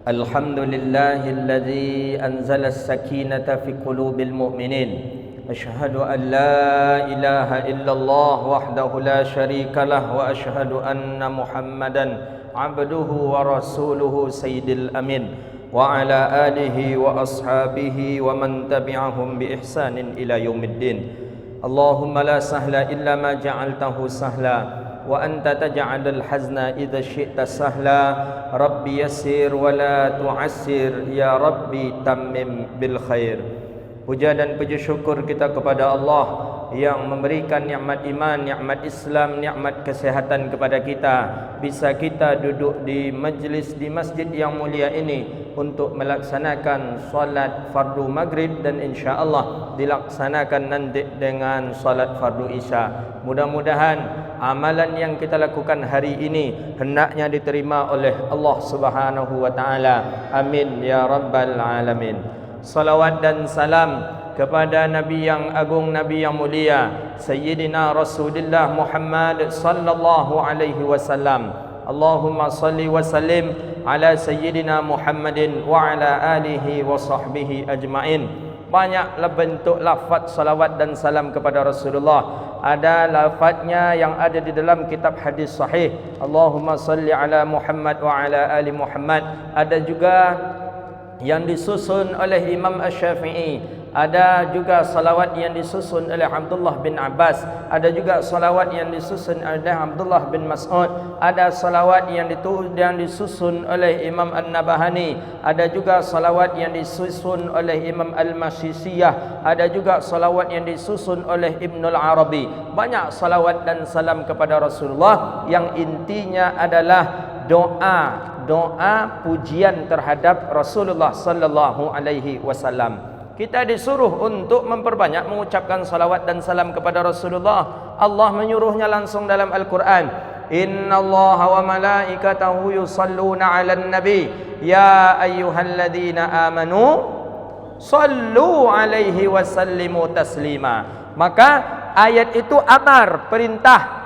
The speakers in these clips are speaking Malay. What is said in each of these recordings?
الحمد لله الذي أنزل السكينة في قلوب المؤمنين أشهد أن لا إله إلا الله وحده لا شريك له وأشهد أن محمدا عبده ورسوله سيد الأمين وعلى آله وأصحابه ومن تبعهم بإحسان إلى يوم الدين اللهم لا سهل إلا ما جعلته سهلا وأنت تجعل الحزن إذا شئت سهلا ربي يسر ولا تعسر يا ربي تمم بالخير. Puja dan puji syukur kita kepada Allah yang memberikan nikmat iman, nikmat Islam, nikmat kesehatan kepada kita. Bisa kita duduk di majlis di masjid yang mulia ini untuk melaksanakan solat fardu maghrib dan insya-Allah dilaksanakan nanti dengan solat fardu isya. Mudah-mudahan amalan yang kita lakukan hari ini hendaknya diterima oleh Allah Subhanahu wa taala. Amin ya rabbal alamin. Salawat dan salam kepada Nabi yang agung, Nabi yang mulia, Sayyidina Rasulullah Muhammad sallallahu alaihi wasallam. Allahumma salli wa sallim ala Sayyidina Muhammadin wa ala alihi wa sahbihi ajma'in. Banyaklah bentuk lafaz salawat dan salam kepada Rasulullah. Ada lafaznya yang ada di dalam kitab hadis sahih, Allahumma salli ala Muhammad wa ala ali Muhammad. Ada juga yang disusun oleh Imam Asy-Syafi'i, ada juga salawat yang disusun oleh Abdullah bin Abbas, ada juga salawat yang disusun oleh Abdullah bin Mas'ud, ada salawat yang disusun oleh Imam An-Nabahani, ada juga salawat yang disusun oleh Imam Al-Masisiyah, ada juga salawat yang disusun oleh Ibnul Arabi. Banyak salawat dan salam kepada Rasulullah yang intinya adalah doa pujian terhadap Rasulullah sallallahu alaihi wasallam. Kita disuruh untuk memperbanyak mengucapkan salawat dan salam kepada Rasulullah. Allah menyuruhnya langsung dalam Al-Quran. Innallaha wa malaikatahu yusalluna 'alan nabi ya ayyuhalladzina amanu sallu 'alaihi wa sallimu taslima. Maka ayat itu amar, perintah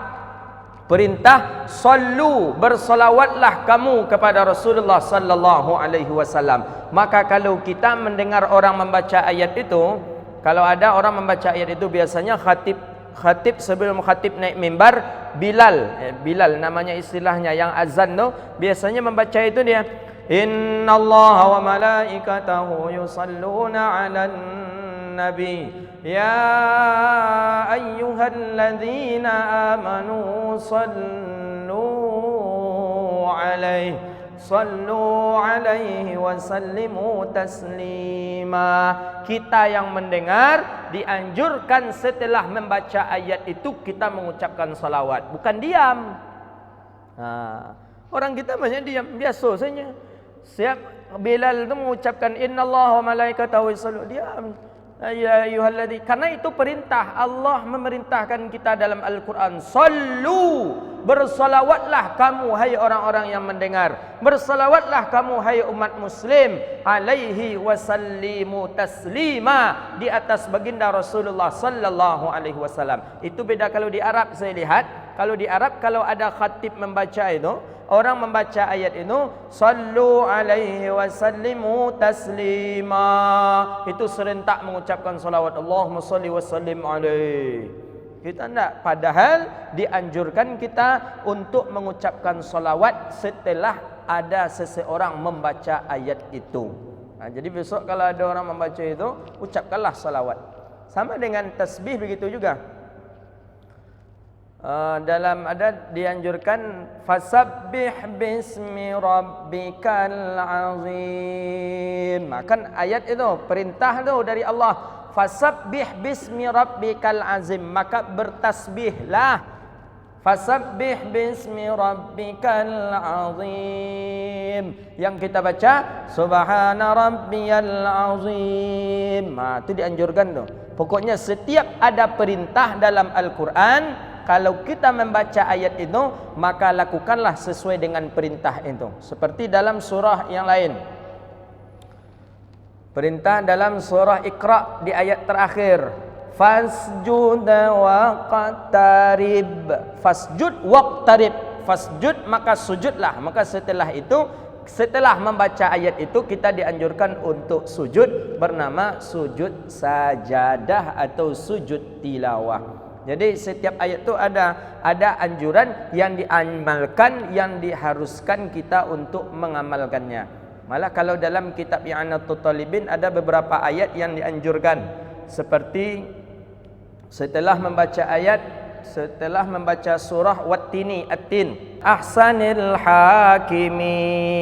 sallu, bersolawatlah kamu kepada Rasulullah sallallahu alaihi wasallam. Maka kalau kita mendengar orang membaca ayat itu, kalau ada orang membaca ayat itu, biasanya khatib sebelum khatib naik mimbar, Bilal namanya istilahnya, yang azan tu biasanya membaca itu dia, innallaha wa malaikatahu yusalluna 'alan nabi ya ayyuhalladzina amanu sallu alaihi wa sallimu taslima. Kita yang mendengar dianjurkan setelah membaca ayat itu kita mengucapkan salawat, bukan diam. Orang kita banyak diam, biasa saja. Siap Bilal itu mengucapkan innallaha wa malaikatahu yusalluna, diam. Ya ayyuhalladzi, karena itu perintah. Allah memerintahkan kita dalam Al-Quran, sallu, bersalawatlah kamu hai orang-orang yang mendengar, bersalawatlah kamu hai umat muslim, alaihi wasallimu taslima, di atas baginda Rasulullah sallallahu alaihi wasallam. Itu beda kalau di Arab. Saya lihat kalau di Arab, kalau ada khatib membaca itu, orang membaca ayat itu, sallu alaihi wasallimu taslima, itu serentak mengucapkan salawat, Allahumma salli wa sallim alaihi. Kita tidak. Padahal dianjurkan kita untuk mengucapkan salawat setelah ada seseorang membaca ayat itu. Jadi besok kalau ada orang membaca itu, ucapkanlah salawat. Sama dengan tasbih begitu juga. Dalam adat dianjurkan fasabbih bismi rabbikal azim. Kan ayat itu perintah itu dari Allah, fasabbih bismi rabbikal azim, maka bertasbihlah. Fasabbih bismi rabbikal azim. Yang kita baca subhana rabbiyal azim. Itu dianjurkan tuh. Pokoknya setiap ada perintah dalam Al-Quran, kalau kita membaca ayat itu, maka lakukanlah sesuai dengan perintah itu. Seperti dalam surah yang lain. Perintah dalam surah Iqra di ayat terakhir, fasjud waqtarib. Fasjud waqtarib. Fasjud maka sujudlah. Maka setelah itu Setelah membaca ayat itu kita dianjurkan untuk sujud, bernama sujud sajadah atau sujud tilawah. Jadi setiap ayat itu ada anjuran yang diamalkan, yang diharuskan kita untuk mengamalkannya. Malah kalau dalam kitab I'anatul Talibin ada beberapa ayat yang dianjurkan, seperti setelah membaca surah Wattini At-Tin, Ahsanil Hakimin.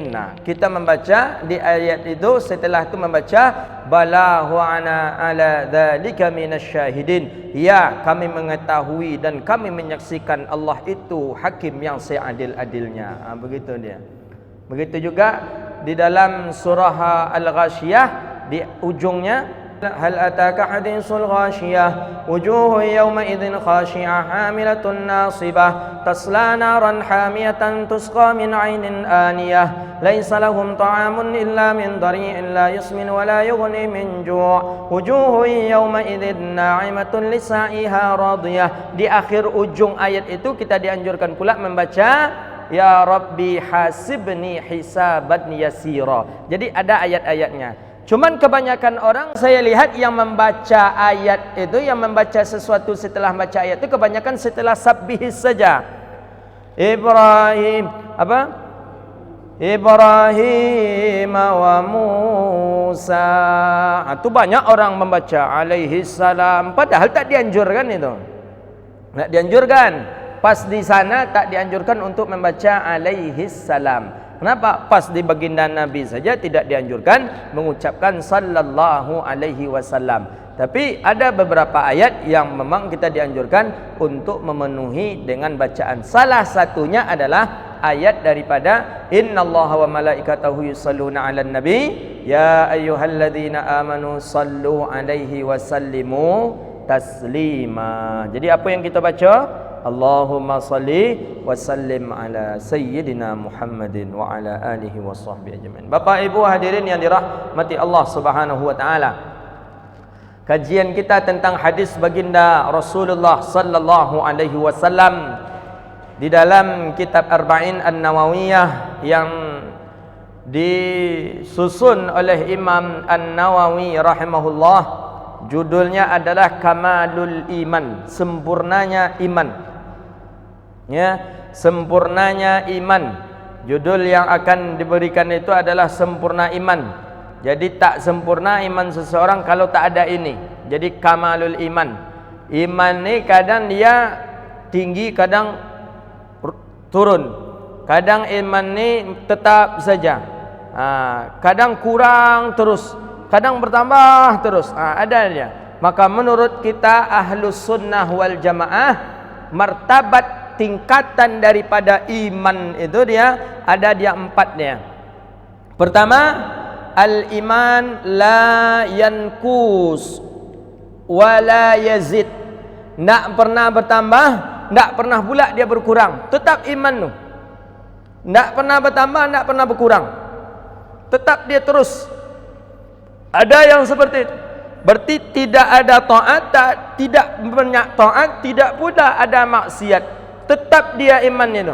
Nah, kita membaca di ayat itu, setelah itu membaca Balahu ana ala dzalika minasyahidin. Ya, kami mengetahui dan kami menyaksikan Allah itu hakim yang seadil-adilnya. Begitu dia. Begitu juga di dalam surah Al-Ghasyiyah di ujungnya, Hal ataka haditsul ghashiyah wujuhun yawma idzin khashi'ah hamilatun nasibah tasla naran hamiyatan tusqa min 'ainin aniyah laisa lahum ta'amun illa min dhari'in la yusmin wa la yughni min ju' wujuhun yawma idzin na'imatun lisa'iha radiyah. Di akhir ujung ayat itu kita dianjurkan pula membaca Ya Rabbi hasibni hisaban yasira. Jadi ada ayat-ayatnya. Cuman kebanyakan orang saya lihat yang membaca ayat itu, yang membaca sesuatu setelah baca ayat itu kebanyakan setelah sabbih saja. Ibrahim wa Musa. Itu banyak orang membaca alaihi salam, padahal tak dianjurkan itu. Tak dianjurkan. Pas di sana tak dianjurkan untuk membaca alaihi salam. Kenapa? Pas di baginda Nabi saja tidak dianjurkan mengucapkan sallallahu alaihi wasallam. Tapi ada beberapa ayat yang memang kita dianjurkan untuk memenuhi dengan bacaan. Salah satunya adalah ayat daripada innallaha wa malaikatahu yusalluna 'alan nabi ya ayyuhalladzina amanu sallu alaihi wasallimu taslima. Jadi apa yang kita baca? Allahumma salli wa sallim ala sayyidina Muhammadin wa ala alihi wa sahbihi ajma'in. Bapak Ibu hadirin yang dirahmati Allah Subhanahu wa taala. Kajian kita tentang hadis baginda Rasulullah sallallahu alaihi wasallam di dalam kitab Arba'in An-Nawawiyah yang disusun oleh Imam An-Nawawi rahimahullah. Judulnya adalah Kamalul Iman, sempurnanya iman. Ya, sempurnanya iman. Judul yang akan diberikan itu adalah sempurna iman. Jadi tak sempurna iman seseorang kalau tak ada ini. Jadi kamalul iman. Iman ni kadang dia tinggi, kadang turun. Kadang iman ni tetap saja. Kadang kurang terus, kadang bertambah terus. Ada dia. Maka menurut kita Ahlus Sunnah wal Jamaah, martabat tingkatan daripada iman itu dia ada dia 4 dia. Pertama, al-iman la yankus wa la yazid. Tak pernah bertambah, tak pernah pula dia berkurang. Tetap iman tu. Tak pernah bertambah, tak pernah berkurang. Tetap dia terus. Ada yang seperti itu. Berarti tidak ada taat, tidak banyak taat, tidak pula ada maksiat. Tetap dia imannya itu.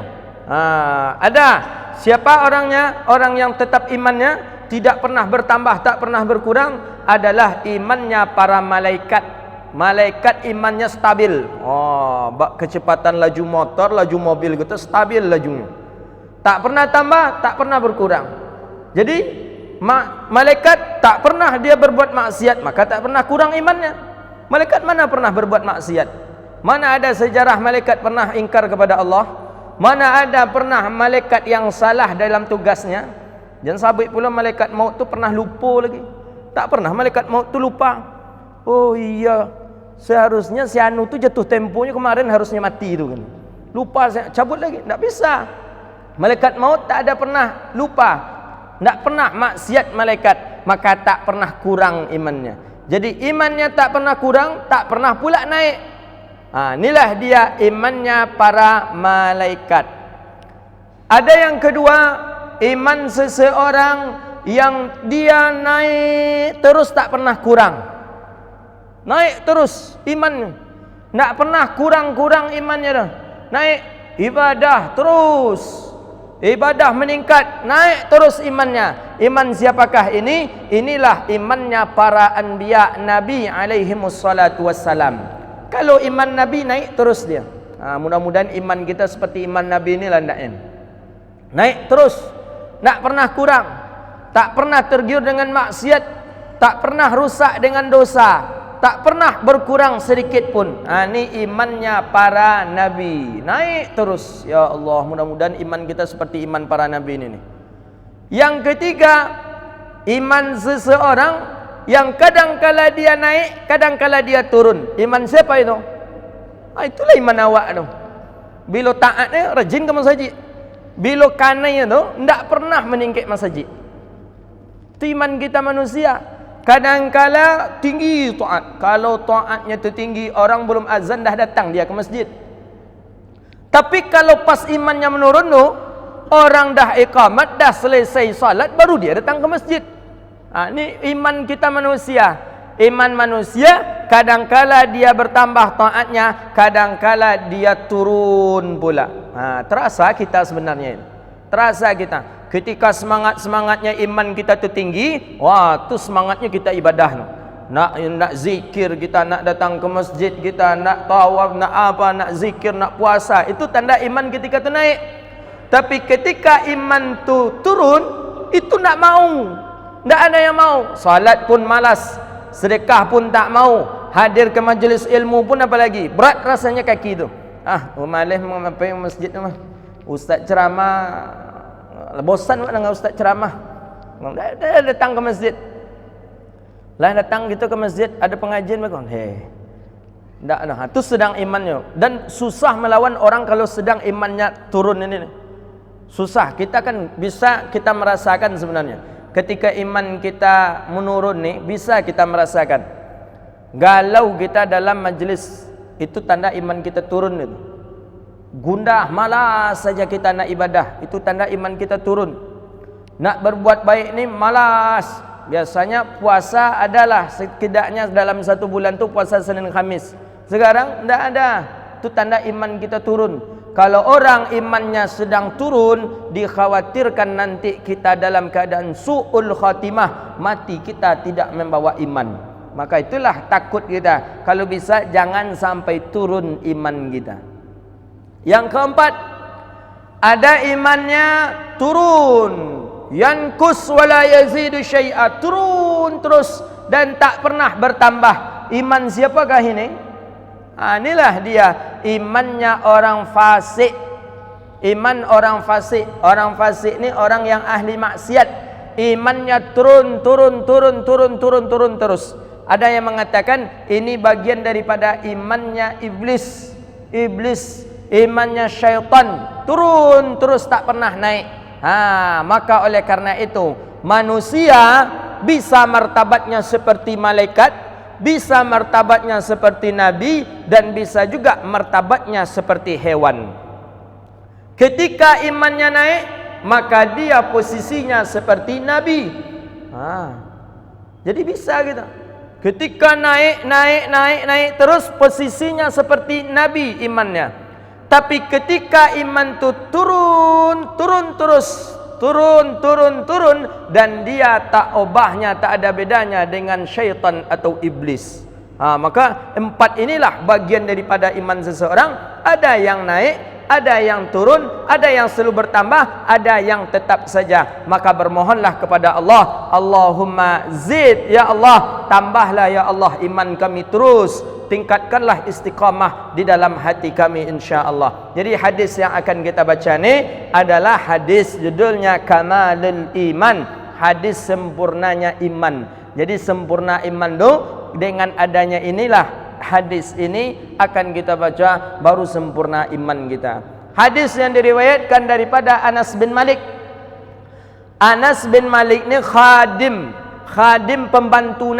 Ada. Siapa orangnya? Orang yang tetap imannya tidak pernah bertambah, tak pernah berkurang adalah imannya para malaikat. Malaikat imannya stabil. Kecepatan laju motor, laju mobil gitu stabil lajunya. Tak pernah tambah, tak pernah berkurang. Jadi malaikat tak pernah dia berbuat maksiat, maka tak pernah kurang imannya. Malaikat mana pernah berbuat maksiat? Mana ada sejarah malaikat pernah ingkar kepada Allah? Mana ada pernah malaikat yang salah dalam tugasnya? Jangan sabit pula malaikat maut tu pernah lupa lagi. Tak pernah malaikat maut tu lupa. Oh iya, seharusnya si anu tu jatuh temponya kemarin harusnya mati tu kan. Lupa, cabut lagi. Tak bisa. Malaikat maut tak ada pernah lupa. Tak pernah maksiat malaikat, maka tak pernah kurang imannya. Jadi imannya tak pernah kurang, tak pernah pula naik. Inilah dia imannya para malaikat. Ada yang kedua, iman seseorang yang dia naik terus tak pernah kurang. Naik terus imannya. Tak pernah kurang-kurang imannya dah. Naik ibadah terus. Ibadah meningkat, naik terus imannya. Iman siapakah ini? Inilah imannya para anbiya Nabi alaihimussalatu wassalam. Kalau iman Nabi naik terus dia. Mudah-mudahan iman kita seperti iman Nabi inilah hendaknya. Naik terus, tak pernah kurang, tak pernah tergiur dengan maksiat, tak pernah rusak dengan dosa, tak pernah berkurang sedikit pun. Ini imannya para nabi, naik terus. Ya Allah, mudah-mudahan iman kita seperti iman para nabi ini. Yang ketiga, iman seseorang yang kadang-kala dia naik, kadang-kala dia turun. Iman siapa itu? Itulah iman awak tu. Bila taatnya rajin ke masjid, bila kanai tu tidak pernah meningkat masjid. Itu iman kita manusia. Kadang-kala tinggi taat. Kalau taatnya tertinggi, orang belum azan dah datang dia ke masjid. Tapi kalau pas imannya menurun tu, orang dah iqamat, dah selesai salat, baru dia datang ke masjid. Ini iman kita manusia. Iman manusia, kadang-kala dia bertambah taatnya, kadang-kala dia turun pula. Terasa kita sebenarnya ini. Terasa kita. Ketika semangat-semangatnya iman kita tertinggi, wah, tu semangatnya kita ibadah. Nak zikir kita, nak datang ke masjid kita, nak tawaf, nak apa, nak zikir, nak puasa. Itu tanda iman ketika tu naik. Tapi ketika iman tu turun, itu nak mau. Tak ada yang mau. Salat pun malas, sedekah pun tak mau, hadir ke majlis ilmu pun apa lagi. Berat rasanya kaki tu. Malas apa yang masjid tu mah. Ustaz ceramah, bosan dengan ustaz ceramah. Dah datang ke masjid. Lah datang gitu ke masjid, ada pengajian macam tak ada. Itu sedang imannya. Dan susah melawan orang kalau sedang imannya turun ini. Susah. Kita kan bisa kita merasakan sebenarnya. Ketika iman kita menurun nih, bisa kita merasakan. Galau kita dalam majlis, itu tanda iman kita turun itu. Gundah, malas saja kita nak ibadah, itu tanda iman kita turun. Nak berbuat baik ni malas. Biasanya puasa adalah setidaknya dalam satu bulan tu puasa Senin Khamis. Sekarang tidak ada. Itu tanda iman kita turun. Kalau orang imannya sedang turun, dikhawatirkan nanti kita dalam keadaan su'ul khatimah, mati kita tidak membawa iman. Maka itulah takut kita. Kalau bisa jangan sampai turun iman kita. Yang keempat, ada imannya turun, yankus wala yazidu syai'a, turun terus dan tak pernah bertambah. Iman siapakah ini? Inilah dia imannya orang fasik. Iman orang fasik. Orang fasik ni orang yang ahli maksiat. Imannya turun terus. Ada yang mengatakan ini bagian daripada imannya iblis. Imannya syaitan, turun terus tak pernah naik. Maka oleh karena itu manusia bisa martabatnya seperti malaikat, bisa martabatnya seperti nabi, dan bisa juga martabatnya seperti hewan. Ketika imannya naik, maka dia posisinya seperti nabi. Jadi bisa kita. Ketika naik terus posisinya seperti nabi imannya. Tapi ketika iman itu turun dan dia tak obahnya, tak ada bedanya dengan syaitan atau iblis. Maka empat inilah bagian daripada iman seseorang. Ada yang naik, ada yang turun, ada yang selalu bertambah, ada yang tetap saja. Maka bermohonlah kepada Allah, Allahumma zid ya Allah, tambahlah ya Allah iman kami terus, tingkatkanlah istiqamah di dalam hati kami insya-Allah. Jadi hadis yang akan kita baca ni adalah hadis judulnya Kamalul Iman, hadis sempurnanya iman. Jadi sempurna iman tu dengan adanya inilah hadis ini akan kita baca, baru sempurna iman kita. Hadis yang diriwayatkan daripada Anas bin Malik. Anas bin Malik ni khadim pembantu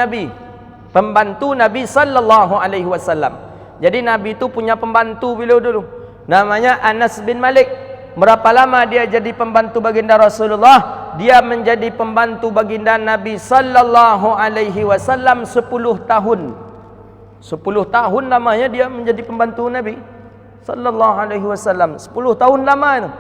Nabi sallallahu alaihi wasallam. Jadi Nabi itu punya pembantu beliau dulu, namanya Anas bin Malik. Berapa lama dia jadi pembantu baginda Rasulullah? Dia menjadi pembantu baginda Nabi sallallahu alaihi wasallam 10 tahun. 10 tahun lamanya dia menjadi pembantu Nabi sallallahu alaihi wasallam. 10 tahun lama itu.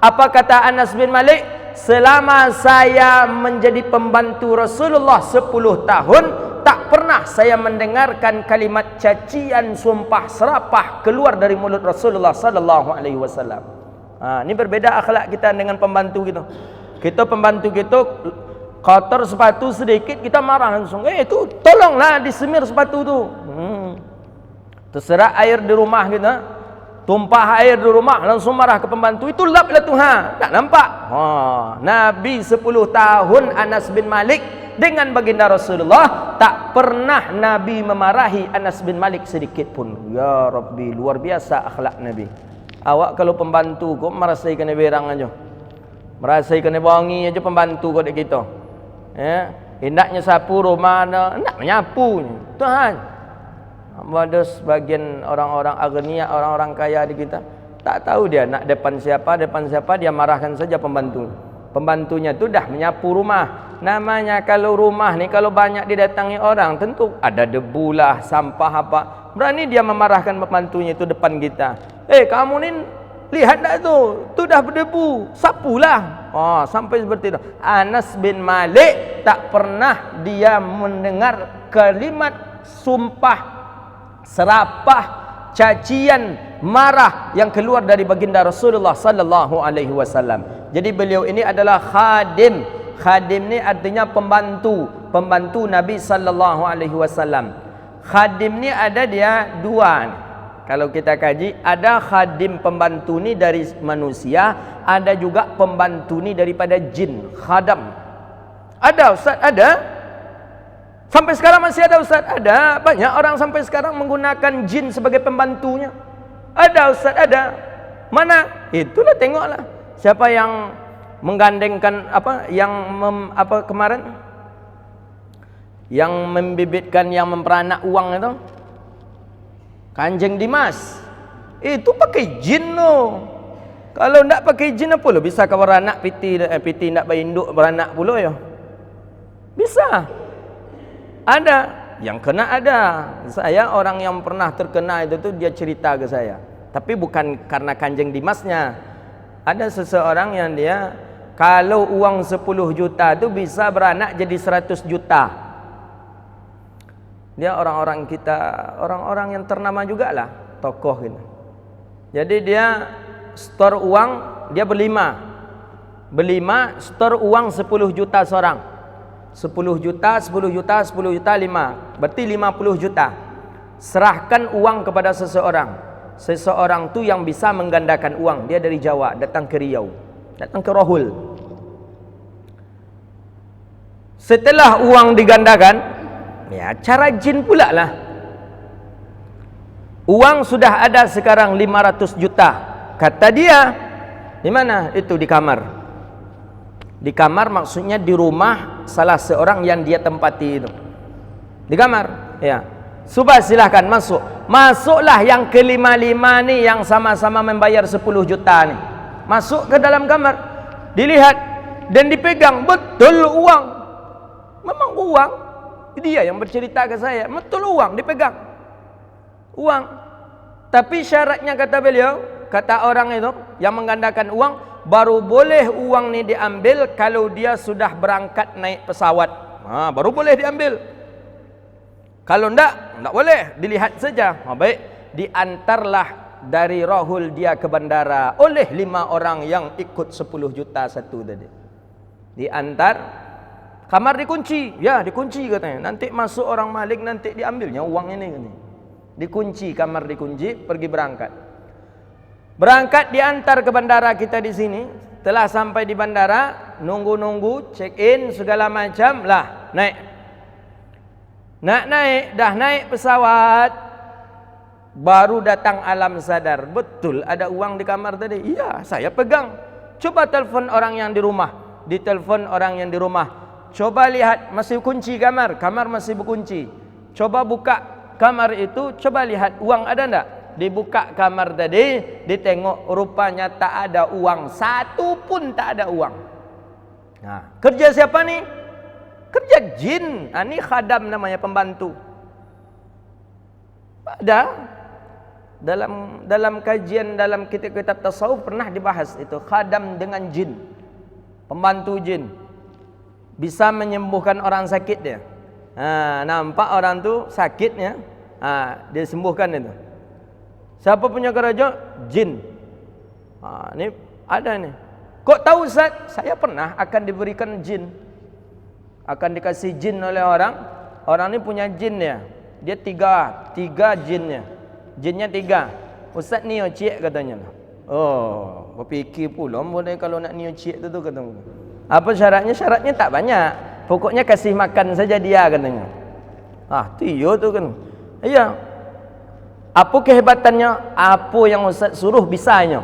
Apa kata Anas bin Malik? Selama saya menjadi pembantu Rasulullah 10 tahun, tak pernah saya mendengarkan kalimat cacian, sumpah serapah keluar dari mulut Rasulullah sallallahu alaihi wasallam. Ini berbeda akhlak kita dengan pembantu kita. Kita pembantu kita kotor sepatu sedikit kita marah langsung. Itu tolonglah disemir sepatu tu. Terserah air di rumah kita, tumpah air di rumah langsung marah ke pembantu. Itu laplah Tuhan. Tak nampak? Nabi 10 tahun Anas bin Malik dengan baginda Rasulullah, tak pernah Nabi memarahi Anas bin Malik sedikit pun. Ya Rabbi, luar biasa akhlak Nabi. Awak kalau pembantu kau merasai kena berang aja. Merasai kena wangi aja pembantu kau dek kita. Ya, hendaknya sapu rumah nak menyapu. Tuhan. Ada sebagian orang-orang agniya, orang-orang kaya di kita, tak tahu dia nak depan siapa dia marahkan saja pembantu. Pembantunya tu dah menyapu rumah. Namanya kalau rumah ni kalau banyak didatangi orang, tentu ada debu lah, sampah apa. Berani dia memarahkan pembantunya itu depan kita. Kamu ni lihat tak tu? Tu dah berdebu, sapulah. Sampai seperti itu. Anas bin Malik tak pernah dia mendengar kalimat sumpah serapah, cacian, marah yang keluar dari baginda Rasulullah sallallahu alaihi wasallam. Jadi beliau ini adalah khadim. Khadim ni artinya pembantu, pembantu Nabi sallallahu alaihi wasallam. Khadim ni ada dia dua. Kalau kita kaji, ada khadim pembantu ni dari manusia, ada juga pembantu ni daripada jin, khadam. Ada ustaz, ada. Sampai sekarang masih ada ustaz, ada. Banyak orang sampai sekarang menggunakan jin sebagai pembantunya. Ada ustaz, ada. Mana? Itulah tengoklah. Siapa yang menggandengkan kemarin? Yang membibitkan, yang memperanak uang itu? Kanjeng Dimas. Itu pakai jin tu. Kalau ndak pakai jin apa lo bisa kau beranak piti nak berinduk beranak pula ya? Bisa. Ada yang kena ada. Saya orang yang pernah terkena itu tu dia cerita ke saya. Tapi bukan karena Kanjeng Dimasnya. Ada seseorang yang dia kalau uang 10 juta tu bisa beranak jadi 100 juta. Dia orang-orang kita, orang-orang yang ternama jugalah, tokoh gitu. Jadi dia store uang, dia berlima, store uang 10 juta seorang. 10 juta, 10 juta, 10 juta, 5. Berarti 50 juta. Serahkan uang kepada seseorang. Seseorang tu yang bisa menggandakan uang. Dia dari Jawa, datang ke Riau, datang ke Rohul. Setelah uang digandakan, ya cara jin pula lah. Uang sudah ada sekarang 500 juta. Kata dia, di mana? Itu di kamar. Di kamar maksudnya di rumah salah seorang yang dia tempati itu. Di kamar, ya. Subah silahkan masuk. Masuklah yang kelima-lima ni yang sama-sama membayar 10 juta ni. Masuk ke dalam kamar. Dilihat dan dipegang betul uang. Memang uang. Dia yang bercerita ke saya, betul uang dipegang. Uang. Tapi syaratnya kata beliau, kata orang itu yang menggandakan uang, baru boleh uang ni diambil kalau dia sudah berangkat naik pesawat. Baru boleh diambil. Kalau enggak boleh, dilihat saja. Baik, diantarlah dari Rohul dia ke bandara oleh 5 orang yang ikut 10 juta satu tadi. Diantar, kamar dikunci. Ya, dikunci katanya. Nanti masuk orang malik, nanti diambilnya uang ini katanya. Dikunci, kamar dikunci, pergi berangkat. Berangkat diantar ke bandara kita di sini. Telah sampai di bandara, nunggu-nunggu, check in segala macam lah, naik. Nak naik, dah naik pesawat, baru datang alam sadar. Betul ada uang di kamar tadi. Iya, saya pegang. Coba telefon orang yang di rumah. Ditelepon orang yang di rumah. Coba lihat, masih kunci kamar. Kamar masih berkunci. Coba buka kamar itu, coba lihat uang ada enggak? Dibuka kamar tadi, ditengok rupanya tak ada uang. Satu pun tak ada uang. Nah, kerja siapa nih? Kerja jin. Ini khadam namanya, pembantu. Ada. Dalam kajian dalam kitab-kitab tasawuf pernah dibahas itu khadam dengan jin, pembantu jin bisa menyembuhkan orang sakit dia. Nampak orang tu sakitnya, dia sembuhkan itu. Siapa punya kerja? Jin. Ni ada ni. Kok tahu Ustaz? Saya pernah akan diberikan jin. Akan dikasih jin oleh orang. Orang ni punya jin dia. Dia tiga jinnya. Jinnya 3. Ustaz niyo cik katanya. Oh, berfikir pula boleh kalau nak niyo cik tu katanya. Apa syaratnya? Syaratnya tak banyak. Pokoknya kasih makan saja dia katanya. Tiyo tu kan. Iya. Apa kehebatannya? Apa yang Ustaz suruh bisanya.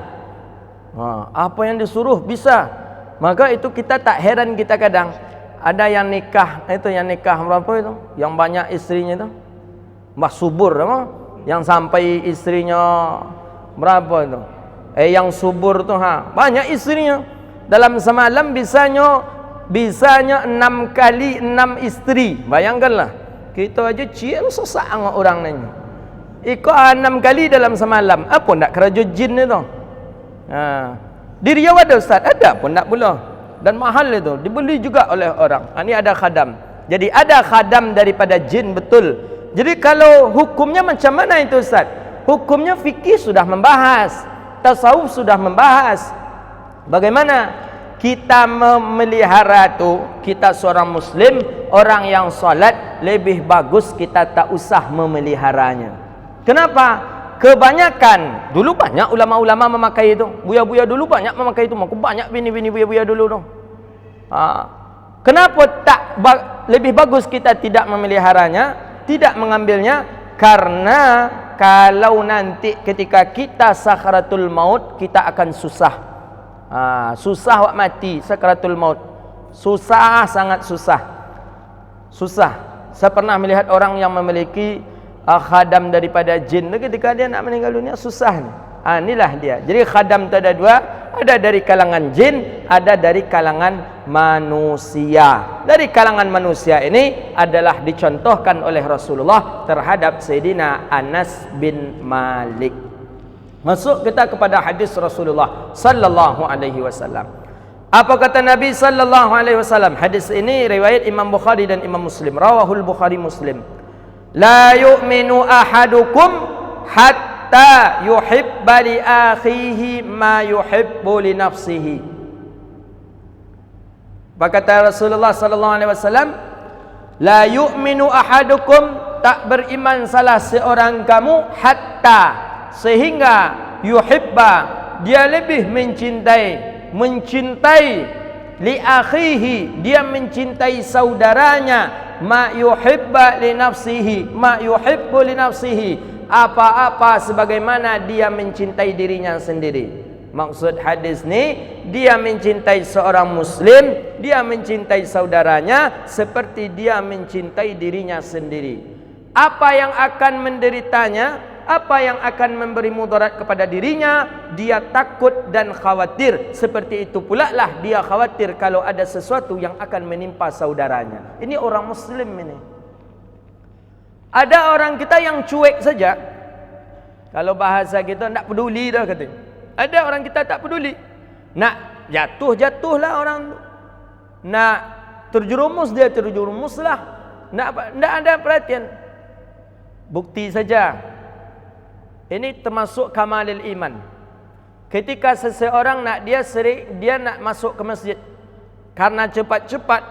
Apa yang disuruh bisa. Maka itu kita tak heran kita kadang ada yang nikah, itu yang nikah berapa itu? Yang banyak istrinya itu. Mbah subur apa? Yang sampai istrinya berapa itu? Yang subur tu banyak istrinya. Dalam semalam bisanya 6 kali 6 istri. Bayangkanlah. Kita aja cium sesak dengan orang nanya. Ikut 6 kali dalam semalam. Apa nak kerja jin itu? Di Riau ada Ustaz? Ada pun nak pula. Dan mahal itu. Dibeli juga oleh orang. Ini ada khadam. Jadi ada khadam daripada jin, betul. Jadi kalau hukumnya macam mana itu Ustaz? Hukumnya fikih sudah membahas, tasawuf sudah membahas. Bagaimana kita memelihara tu? Kita seorang muslim, orang yang solat, lebih bagus kita tak usah memeliharanya. Kenapa? Kebanyakan, dulu banyak ulama-ulama memakai itu. Buya-buya dulu banyak memakai itu. Maka banyak bini-bini buya-buya dulu tu. Kenapa tak lebih bagus kita tidak memeliharanya, tidak mengambilnya? Karena kalau nanti ketika kita sakratul maut, kita akan susah. Susah wak mati, sakratul maut. Susah, sangat susah. Susah. Saya pernah melihat orang yang memiliki khadam daripada jin. Ketika dia nak meninggal dunia, susah ni. Inilah dia. Jadi khadam itu ada 2. Ada dari kalangan jin, ada dari kalangan manusia. Dari kalangan manusia ini adalah dicontohkan oleh Rasulullah terhadap Sayyidina Anas bin Malik. Masuk kita kepada hadis Rasulullah sallallahu alaihi wasallam. Apa kata Nabi sallallahu alaihi wasallam? Hadis ini riwayat Imam Bukhari dan Imam Muslim. Rawahul Bukhari Muslim. La yu'minu ahadukum hatta yuhibba li akhihi ma yuhibbu li nafsihi. Kata Rasulullah sallallahu alaihi wasallam, la yu'minu ahadukum, tak beriman salah seorang kamu, hatta, sehingga, yuhibba, dia lebih mencintai li akhihi, dia mencintai saudaranya, ma yuhibba li nafsihi, ma yuhibbu li nafsihi, apa-apa sebagaimana dia mencintai dirinya sendiri. Maksud hadis ni, dia mencintai seorang muslim, dia mencintai saudaranya seperti dia mencintai dirinya sendiri. Apa yang akan menderitanya, apa yang akan memberi mudarat kepada dirinya, dia takut dan khawatir. Seperti itu pula lah dia khawatir kalau ada sesuatu yang akan menimpa saudaranya. Ini orang muslim ini. Ada orang kita yang cuek saja. Kalau bahasa kita, tak peduli dah katanya. Ada orang kita tak peduli. Nak jatuh-jatuhlah orang tu. Nak terjerumus, dia terjerumuslah. Tak ada perhatian. Bukti saja. Ini termasuk kamalil iman. Ketika seseorang dia nak masuk ke masjid, karena cepat-cepat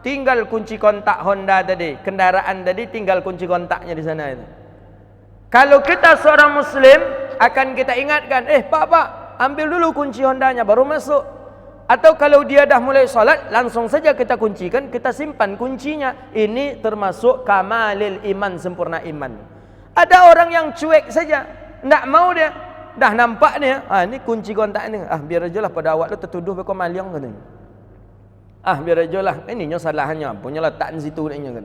tinggal kunci kontak Honda tadi, kendaraan tadi tinggal kunci kontaknya di sana itu. Kalau kita seorang muslim, akan kita ingatkan, pak, ambil dulu kunci Hondanya baru masuk. Atau kalau dia dah mulai solat, langsung saja kita kuncikan, kita simpan kuncinya. Ini termasuk kamalil iman, sempurna iman. Ada orang yang cuek saja, tak mau dia. Dah nampak dia, ni kunci kontak ni. Biar aja lah, pada awak tu tertuduh bekau maliang katanya. Biar aja lah, ininya salahnya, punya letak di situ katanya.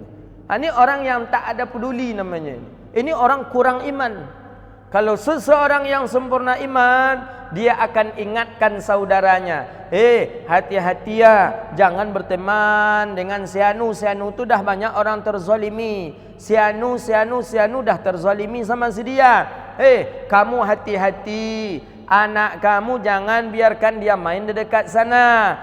Ini orang yang tak ada peduli namanya. Ini orang kurang iman. Kalau seseorang yang sempurna iman, dia akan ingatkan saudaranya, hati-hati ya, jangan berteman dengan si anu tu dah banyak orang terzalimi. Si anu dah terzalimi sama si dia. Kamu hati-hati, anak kamu jangan biarkan dia main di dekat sana.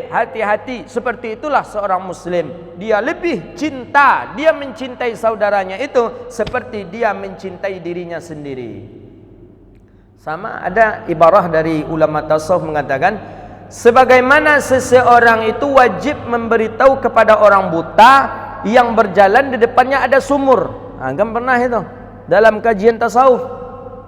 Hati-hati. Seperti itulah seorang muslim. Dia lebih cinta, dia mencintai saudaranya itu seperti dia mencintai dirinya sendiri. Sama ada ibarah dari ulama tasawuf mengatakan, sebagaimana seseorang itu wajib memberitahu kepada orang buta yang berjalan di depannya ada sumur. Kan pernah itu dalam kajian tasawuf.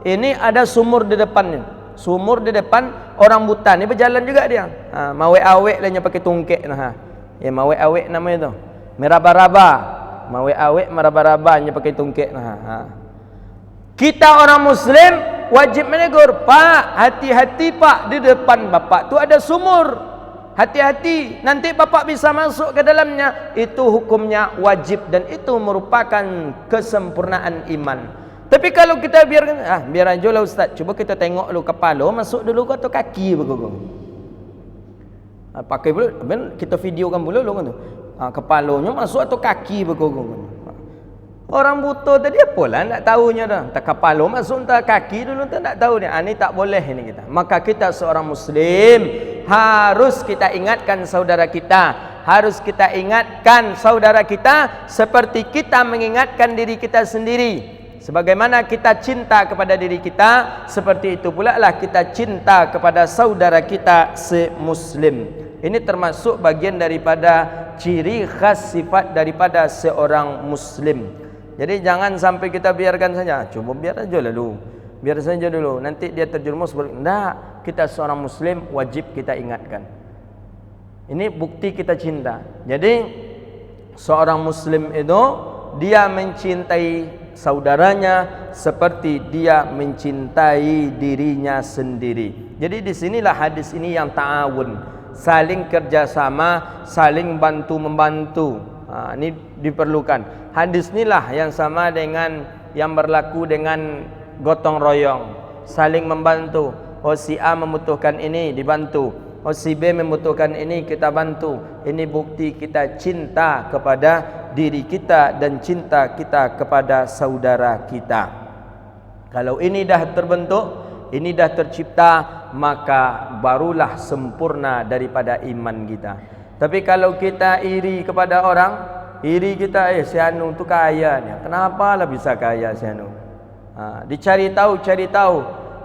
Ini ada sumur di depannya. Sumur di depan orang buta ni berjalan juga dia. Mawe awek lahnya pakai tungkek nah. Mawe awek namanya itu. Meraba-raba. Mawe awek meraba-rabanya pakai tungkek nah. Kita orang muslim wajib menegur, Pak, hati-hati Pak, di depan Bapak tu ada sumur. Hati-hati, nanti Bapak bisa masuk ke dalamnya. Itu hukumnya wajib dan itu merupakan kesempurnaan iman. Tapi kalau kita biarkan, biar aja lah Ustaz, cuba kita tengok dulu kepala masuk dulu atau kaki bergogong. Pakai dulu, kita videokan dulu kan tu. Kepalanya masuk atau kaki bergogong. Orang buta tadi apalah nak tahunya dah. Tak kepala masuk entah kaki dulu tak tahu dia. Ini tak boleh ini kita. Maka kita seorang muslim harus kita ingatkan saudara kita. Harus kita ingatkan saudara kita seperti kita mengingatkan diri kita sendiri. Sebagaimana kita cinta kepada diri kita, seperti itu pula lah kita cinta kepada saudara kita semuslim. Ini termasuk bagian daripada ciri khas sifat daripada seorang muslim. Jadi jangan sampai kita biarkan saja. Coba biar aja dulu. Biar saja dulu. Nanti dia terjerumus. Tidak. Kita seorang muslim wajib kita ingatkan. Ini bukti kita cinta. Jadi seorang muslim itu dia mencintai saudaranya seperti dia mencintai dirinya sendiri. Jadi di sinilah hadis ini yang ta'awun. Saling kerjasama, saling bantu-membantu. Ini diperlukan. Hadis inilah yang sama dengan yang berlaku dengan gotong royong, saling membantu. Si A membutuhkan ini dibantu, si B membutuhkan ini kita bantu. Ini bukti kita cinta kepada diri kita dan cinta kita kepada saudara kita. Kalau ini dah terbentuk, ini dah tercipta, maka barulah sempurna daripada iman kita. Tapi kalau kita iri kepada orang, iri kita, si anu tu kaya ni. Kenapa lah bisa kaya si anu? Dicari tahu,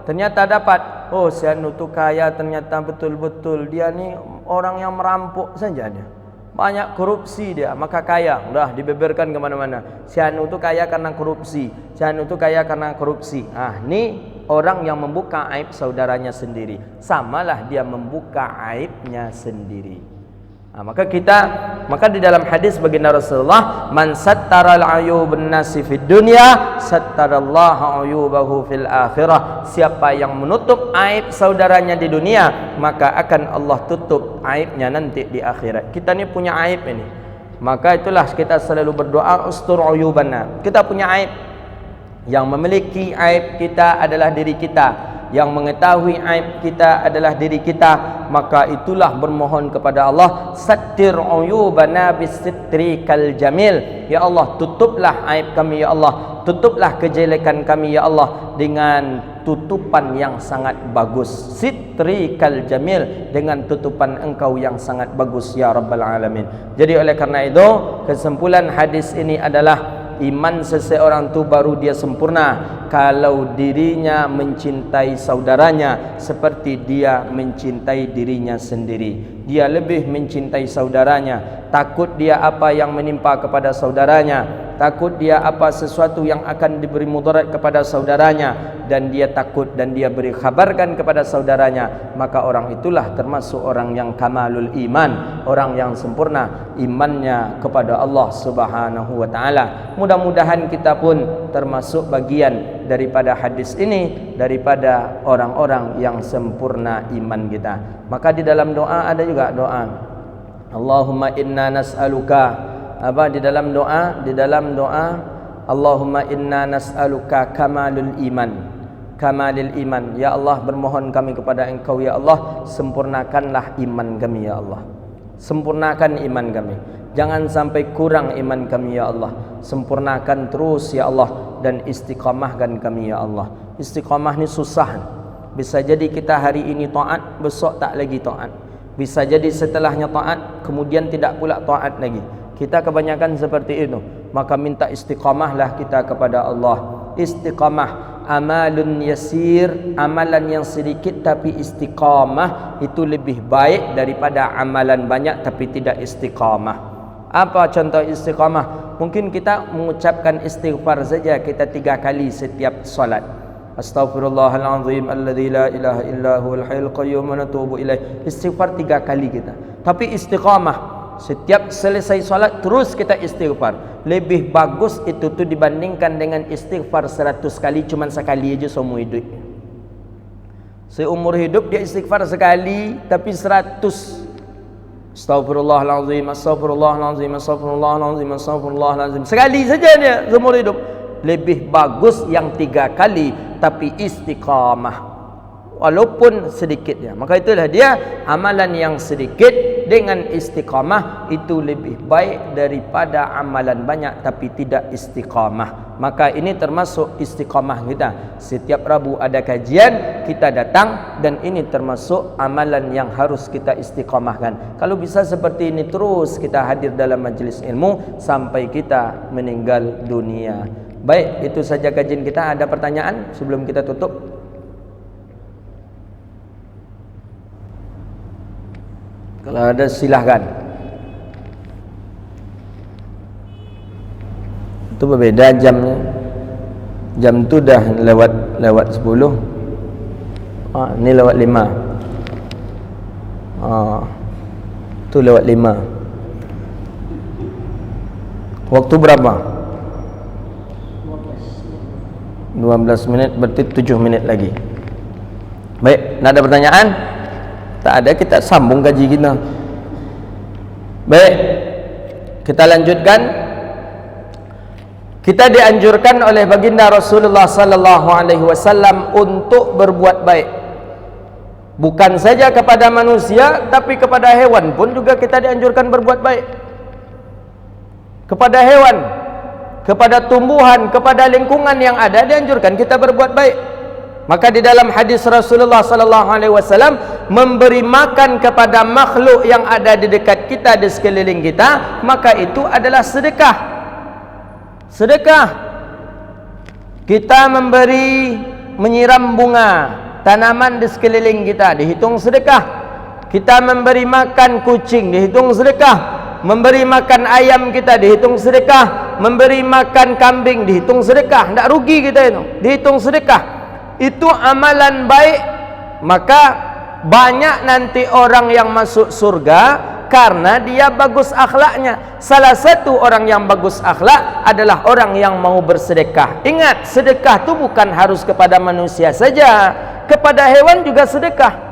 ternyata dapat. Si anu tu kaya, ternyata betul-betul dia ni orang yang merampok saja dia. Banyak korupsi dia, maka kaya. Udah dibeberkan ke mana-mana. Si anu tu kaya karena korupsi. Si anu tu kaya karena korupsi. Ni orang yang membuka aib saudaranya sendiri. Samalah dia membuka aibnya sendiri. Maka di dalam hadis baginda Rasulullah, man sattaral ayuban nasi fid dunya sattarallahu ayubahu fil akhirah. Siapa yang menutup aib saudaranya di dunia, maka akan Allah tutup aibnya nanti di akhirat. Kita ni punya aib ini. Maka itulah kita selalu berdoa ustur ayubanna. Kita punya aib. Yang memiliki aib kita adalah diri kita. Yang mengetahui aib kita adalah diri kita. Maka itulah bermohon kepada Allah, sattir uyubana bisitrikal jamil. Ya Allah, tutuplah aib kami ya Allah, tutuplah kejelekan kami ya Allah dengan tutupan yang sangat bagus. Sitrikal jamil, dengan tutupan engkau yang sangat bagus ya Rabbal Alamin. Jadi oleh karena itu, kesimpulan hadis ini adalah iman seseorang itu baru dia sempurna kalau dirinya mencintai saudaranya seperti dia mencintai dirinya sendiri. Dia lebih mencintai saudaranya, takut dia apa yang menimpa kepada saudaranya, takut dia apa sesuatu yang akan diberi mudarat kepada saudaranya, dan dia takut dan dia beri khabarkan kepada saudaranya. Maka orang itulah termasuk orang yang kamalul iman, orang yang sempurna imannya kepada Allah Subhanahu wa taala. Mudah-mudahan kita pun termasuk bagian daripada hadis ini, daripada orang-orang yang sempurna iman kita. Maka di dalam doa ada juga doa Allahumma inna nas'aluka, di dalam doa Allahumma inna nas'aluka kamalul iman, kamalil iman. Ya Allah, bermohon kami kepada Engkau ya Allah, sempurnakanlah iman kami ya Allah. Sempurnakan iman kami. Jangan sampai kurang iman kami ya Allah. Sempurnakan terus ya Allah dan istiqamahkan kami ya Allah. Istiqamah ni susah. Bisa jadi kita hari ini taat, besok tak lagi taat. Bisa jadi setelahnya taat, kemudian tidak pula taat lagi. Kita kebanyakan seperti itu. Maka minta istiqamahlah kita kepada Allah. Istiqamah, amalun yasir, amalan yang sedikit tapi istiqamah itu lebih baik daripada amalan banyak tapi tidak istiqamah. Apa contoh istiqamah? Mungkin kita mengucapkan istighfar saja kita 3 kali setiap solat. Astaghfirullahalazim alladzi la ilaha illa huwal hayyul qayyum wa natubu ilaih. Istighfar 3 kali kita. Tapi istiqamah, setiap selesai solat terus kita istighfar. Lebih bagus itu tu dibandingkan dengan istighfar 100 kali cuma sekali aja seumur hidup. Seumur hidup dia istighfar sekali tapi 100. Astaghfirullahalazim, astaghfirullahalazim, astaghfirullahalazim, astaghfirullahalazim. Sekali saja dia seumur hidup. Lebih bagus yang 3 kali tapi istiqamah walaupun sedikitnya. Maka itulah dia, amalan yang sedikit dengan istiqamah itu lebih baik daripada amalan banyak tapi tidak istiqamah. Maka ini termasuk istiqamah kita. Setiap Rabu ada kajian, kita datang, dan ini termasuk amalan yang harus kita istiqamahkan. Kalau bisa seperti ini terus kita hadir dalam majlis ilmu sampai kita meninggal dunia. Baik, itu saja kajian kita. Ada pertanyaan sebelum kita tutup? Kalau ada silahkan. Itu berbeda jamnya. Jam tu dah lewat 10. Ni lewat 5. Tu lewat 5. Waktu berapa? 12 minit, berarti 7 minit lagi. Baik, nak ada pertanyaan? Tak ada, kita sambung kaji kita. Baik, kita lanjutkan. Kita dianjurkan oleh baginda Rasulullah sallallahu alaihi wasallam untuk berbuat baik. Bukan saja kepada manusia, tapi kepada hewan pun juga kita dianjurkan berbuat baik. Kepada hewan, kepada tumbuhan, kepada lingkungan yang ada dianjurkan kita berbuat baik. Maka di dalam hadis Rasulullah sallallahu alaihi wasallam, memberi makan kepada makhluk yang ada di dekat kita, di sekeliling kita, maka itu adalah sedekah. Sedekah. Kita menyiram bunga, tanaman di sekeliling kita, dihitung sedekah. Kita memberi makan kucing, dihitung sedekah. Memberi makan ayam kita, dihitung sedekah. Memberi makan kambing, dihitung sedekah. Tak rugi kita itu, dihitung sedekah. Itu amalan baik. Maka banyak nanti orang yang masuk surga karena dia bagus akhlaknya. Salah satu orang yang bagus akhlak adalah orang yang mau bersedekah. Ingat, sedekah itu bukan harus kepada manusia saja, kepada hewan juga sedekah.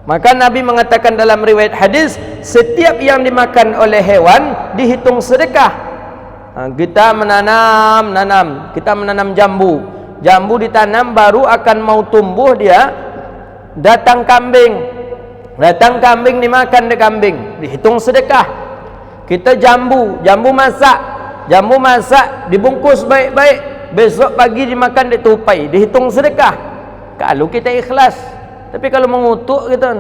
Maka Nabi mengatakan dalam riwayat hadis, setiap yang dimakan oleh hewan dihitung sedekah. Kita kita menanam jambu. Jambu ditanam, baru akan mau tumbuh dia, datang kambing dimakan deh kambing, dihitung sedekah. Kita jambu masak dibungkus baik-baik, besok pagi dimakan ditupai, dihitung sedekah kalau kita ikhlas. Tapi kalau mengutuk kita,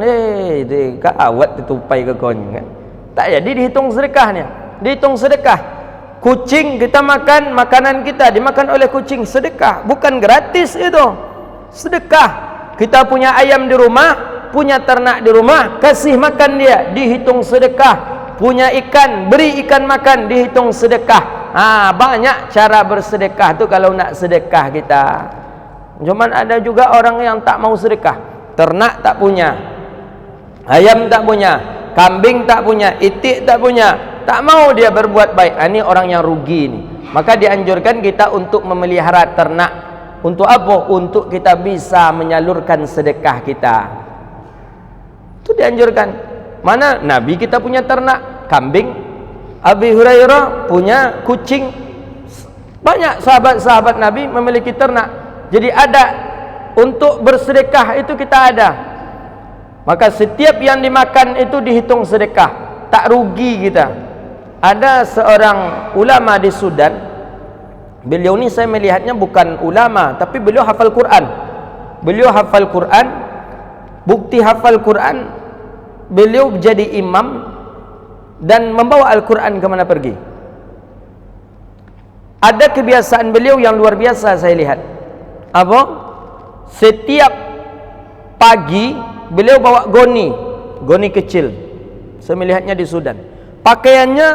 awat ditupai ke kon kan, tak jadi dihitung sedekahnya. Dihitung sedekah. Kucing kita makan, makanan kita dimakan oleh kucing, sedekah. Bukan gratis itu, sedekah. Kita punya ayam di rumah, punya ternak di rumah, kasih makan dia, dihitung sedekah. Punya ikan, beri ikan makan, dihitung sedekah. Banyak cara bersedekah tu kalau nak sedekah kita. Cuman ada juga orang yang tak mau sedekah. Ternak tak punya, ayam tak punya, kambing tak punya, itik tak punya, tak mau dia berbuat baik. Ini orang yang rugi ni. Maka dianjurkan kita untuk memelihara ternak. Untuk apa? Untuk kita bisa menyalurkan sedekah kita. Itu dianjurkan. Mana Nabi kita punya ternak kambing, Abi Hurairah punya kucing. Banyak sahabat-sahabat Nabi memiliki ternak. Jadi ada untuk bersedekah itu kita ada. Maka setiap yang dimakan itu dihitung sedekah, tak rugi kita. Ada seorang ulama di Sudan Beliau ni saya melihatnya bukan ulama, tapi beliau hafal Quran. Beliau hafal Quran. Bukti hafal Quran, beliau jadi imam dan membawa Al-Quran ke mana pergi. Ada kebiasaan beliau yang luar biasa saya lihat. Apa? Setiap pagi beliau bawa goni kecil. Saya melihatnya di Sudan. Pakaiannya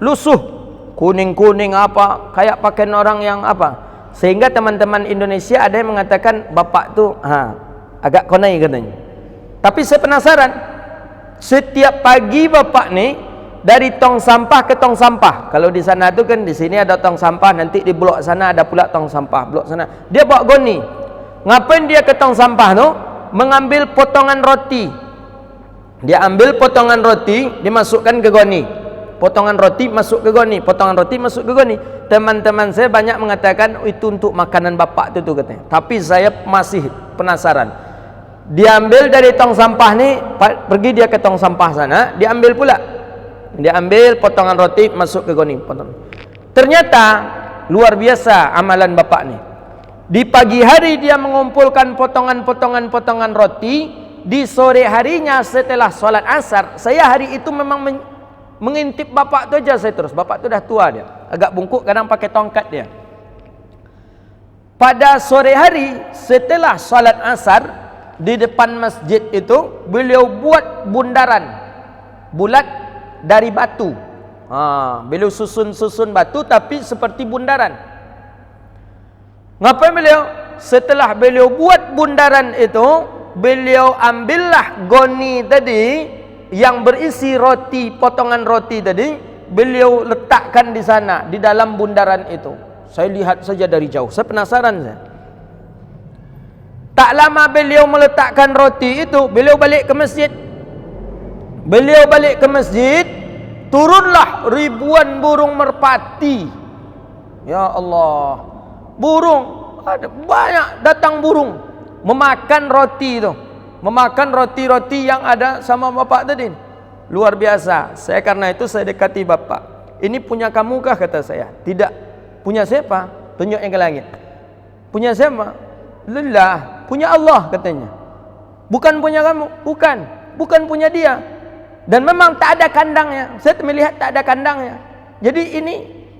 lusuh, kuning-kuning apa, kayak pakaian orang yang apa. Sehingga teman-teman Indonesia ada yang mengatakan bapak tu agak konai katanya. Tapi saya penasaran, setiap pagi bapak ni dari tong sampah ke tong sampah. Kalau di sana tu kan, di sini ada tong sampah, nanti di blok sana ada pula tong sampah, blok sana. Dia bawa goni. Ngapain dia ke tong sampah tu? Mengambil potongan roti. Dia ambil potongan roti, dimasukkan ke goni. Potongan roti masuk ke goni, potongan roti masuk ke goni. Teman-teman saya banyak mengatakan itu untuk makanan bapak tu katanya. Tapi saya masih penasaran. Diambil dari tong sampah ni, pergi dia ke tong sampah sana, diambil pula. Dia ambil potongan roti masuk ke goni. Ternyata luar biasa amalan bapak ni. Di pagi hari dia mengumpulkan potongan roti. Di sore harinya setelah solat asar, saya hari itu memang mengintip bapak tu aja saya terus. Bapak tu dah tua dia, agak bungkuk, kadang pakai tongkat dia. Pada sore hari setelah solat asar, di depan masjid itu beliau buat bundaran bulat dari batu. Beliau susun batu tapi seperti bundaran. Ngapain beliau? Setelah beliau buat bundaran itu, beliau ambillah goni tadi yang berisi roti, potongan roti tadi, beliau letakkan di sana, di dalam bundaran itu. Saya lihat saja dari jauh, saya penasaran saya. Tak lama beliau meletakkan roti itu, beliau balik ke masjid. Beliau balik ke masjid, turunlah ribuan burung merpati. Ya Allah, burung, ada banyak datang burung memakan roti itu, memakan roti-roti yang ada sama bapak tadi. Luar biasa. Saya karena itu saya dekati bapak. Ini punya kamu kah, kata saya. Tidak. Punya siapa? Tunjuk yang ke langit. Punya siapa? Lillah, punya Allah katanya. Bukan punya kamu, bukan punya dia. Dan memang tak ada kandangnya. Saya melihat tak ada kandangnya. Jadi ini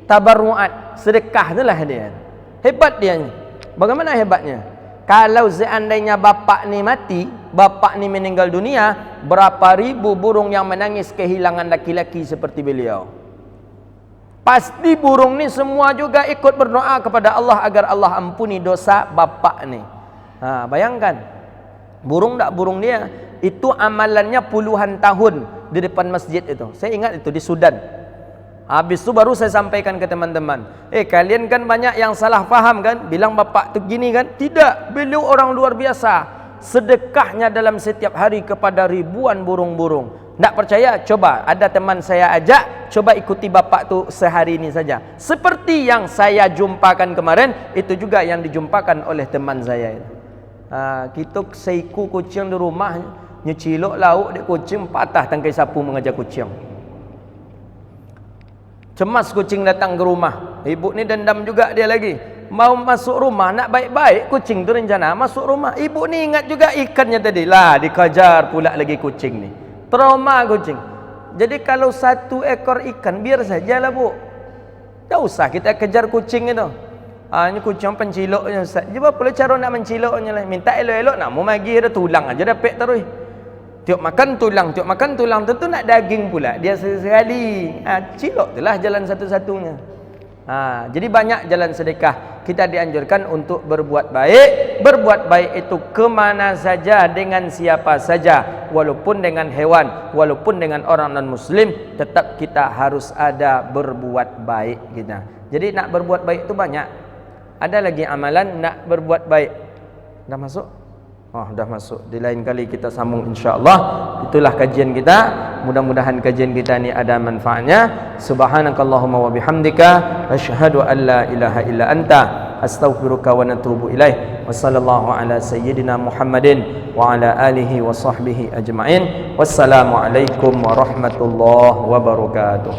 tabarruat, sedekah itulah dia. Hebat dia ni. Bagaimana hebatnya? Kalau seandainya bapak ni mati, bapak ni meninggal dunia, berapa ribu burung yang menangis kehilangan laki-laki seperti beliau. Pasti burung ni semua juga ikut berdoa kepada Allah agar Allah ampuni dosa bapak ni. Bayangkan, burung tak burung dia, itu amalannya puluhan tahun di depan masjid itu. Saya ingat itu di Sudan. Habis itu baru saya sampaikan ke teman-teman. Kalian kan banyak yang salah faham kan, bilang bapak tu gini kan. Tidak, beliau orang luar biasa. Sedekahnya dalam setiap hari kepada ribuan burung-burung. Tak percaya? Coba, ada teman saya ajak, coba ikuti bapak tu sehari ini saja. Seperti yang saya jumpakan kemarin, itu juga yang dijumpakan oleh teman saya. Kita seiku kucing di rumah, nyecilok lauk di kucing, patah tangkai sapu mengajar kucing. Cemas kucing datang ke rumah. Ibu ni dendam juga dia lagi. Mau masuk rumah, nak baik-baik, kucing tu rencana masuk rumah. Ibu ni ingat juga ikannya tadi. Lah, dikejar pula lagi kucing ni. Trauma kucing. Jadi kalau satu ekor ikan, biar sajalah bu. Tak usah kita kejar kucing itu. Ini kucing penciloknya Ustaz. Cuba pula cara nak menciloknya lah. Minta elok-elok, nak mau magi ada tulang aja dapat terus. Tiap makan tulang, tentu nak daging pula. Dia sekali. Cilok itulah jalan satu-satunya. Jadi banyak jalan sedekah. Kita dianjurkan untuk berbuat baik. Berbuat baik itu kemana saja, dengan siapa saja, walaupun dengan hewan, walaupun dengan orang non-muslim, tetap kita harus ada berbuat baik kita. Jadi nak berbuat baik itu banyak. Ada lagi amalan nak berbuat baik. Dah masuk? Dah masuk. Di lain kali kita sambung insya-Allah. Itulah kajian kita. Mudah-mudahan kajian kita ni ada manfaatnya. Subhanakallahumma wa bihamdika asyhadu an la ilaha illa anta astaghfiruka wa natubu ilaih. Wassallallahu ala sayyidina Muhammadin wa ala alihi wa sahbihi ajma'in. Wassalamu alaikum warahmatullahi wabarakatuh.